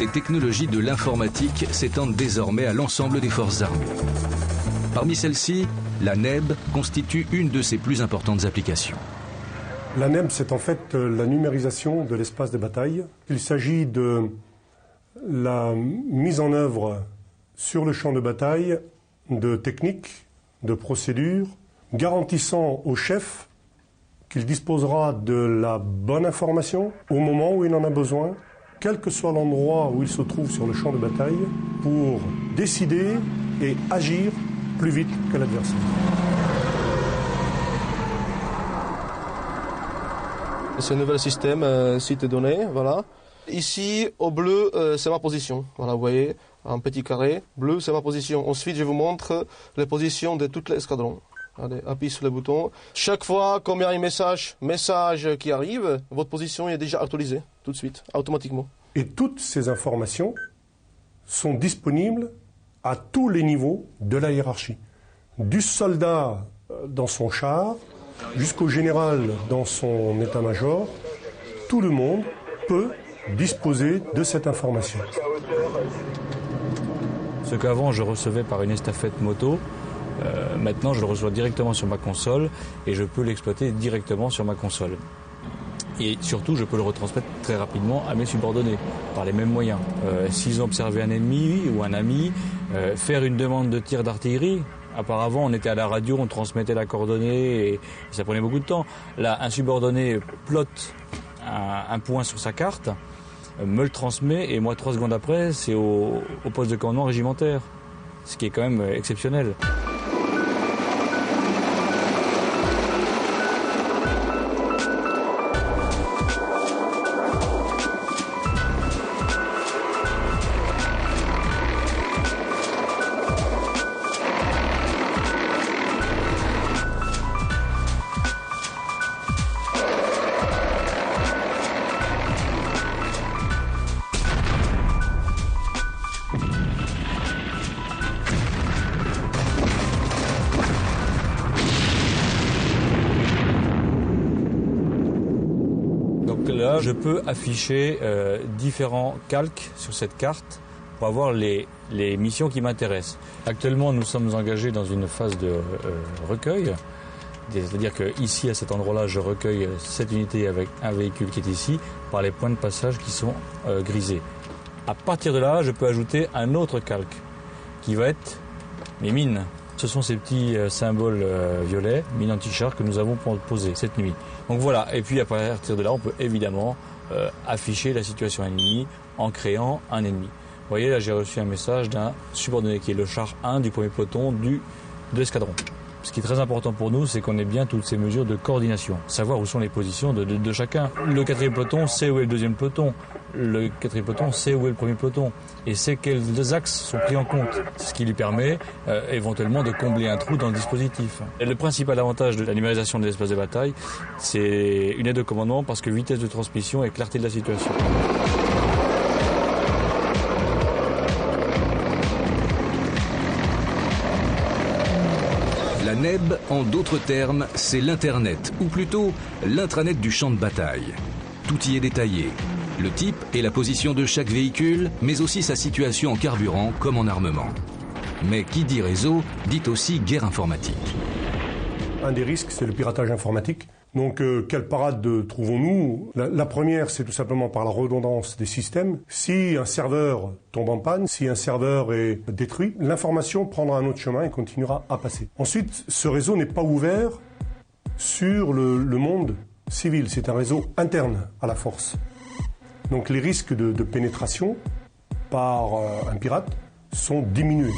Ces technologies de l'informatique s'étendent désormais à l'ensemble des forces armées. Parmi celles-ci, la NEB constitue une de ses plus importantes applications. La NEB, c'est en fait la numérisation de l'espace de bataille. Il s'agit de la mise en œuvre sur le champ de bataille de techniques, de procédures, garantissant au chef qu'il disposera de la bonne information au moment où il en a besoin, quel que soit l'endroit où il se trouve sur le champ de bataille, pour décider et agir plus vite que l'adversaire. C'est un nouvel système, site de données, voilà. Ici, au bleu, c'est ma position. Voilà, vous voyez, un petit carré. Bleu, c'est ma position. Ensuite, je vous montre les positions de tous les escadrons. Allez, appuyez sur le bouton. Chaque fois qu'il y a un message qui arrive, votre position est déjà actualisée, tout de suite, automatiquement. Et toutes ces informations sont disponibles à tous les niveaux de la hiérarchie. Du soldat dans son char, jusqu'au général dans son état-major, tout le monde peut disposer de cette information. Ce qu'avant je recevais par une estafette moto, maintenant je le reçois directement sur ma console et je peux l'exploiter directement sur ma console. Et surtout, je peux le retransmettre très rapidement à mes subordonnés, par les mêmes moyens. S'ils ont observé un ennemi ou un ami, faire une demande de tir d'artillerie. Auparavant, on était à la radio, on transmettait la coordonnée et ça prenait beaucoup de temps. Là, un subordonné plotte un point sur sa carte, me le transmet et moi, 3 secondes après, c'est au poste de commandement régimentaire. Ce qui est quand même exceptionnel. Là, je peux afficher différents calques sur cette carte pour avoir les missions qui m'intéressent. Actuellement, nous sommes engagés dans une phase de recueil. C'est-à-dire qu'ici, à cet endroit-là, je recueille cette unité avec un véhicule qui est ici par les points de passage qui sont grisés. À partir de là, je peux ajouter un autre calque qui va être mes mines. Ce sont ces petits symboles violets, mines anti-char, que nous avons posés cette nuit. Donc voilà, et puis à partir de là, on peut évidemment afficher la situation ennemie en créant un ennemi. Vous voyez, là j'ai reçu un message d'un subordonné qui est le char 1 du premier peloton de l'escadron. Ce qui est très important pour nous, c'est qu'on ait bien toutes ces mesures de coordination, savoir où sont les positions de chacun. Le 4e peloton sait où est le 2e peloton, le 4e peloton sait où est le 1er peloton et sait quels axes sont pris en compte. C'est ce qui lui permet éventuellement de combler un trou dans le dispositif. Et le principal avantage de la numérisation de l'espace de bataille, c'est une aide de commandement parce que vitesse de transmission et clarté de la situation. La NEB, en d'autres termes, c'est l'Internet, ou plutôt l'intranet du champ de bataille. Tout y est détaillé. Le type et la position de chaque véhicule, mais aussi sa situation en carburant comme en armement. Mais qui dit réseau, dit aussi guerre informatique. Un des risques, c'est le piratage informatique. Donc, quelle parade trouvons-nous ? La première, c'est tout simplement par la redondance des systèmes. Si un serveur tombe en panne, si un serveur est détruit, l'information prendra un autre chemin et continuera à passer. Ensuite, ce réseau n'est pas ouvert sur le monde civil. C'est un réseau interne à la force. Donc, les risques de pénétration par un pirate sont diminués.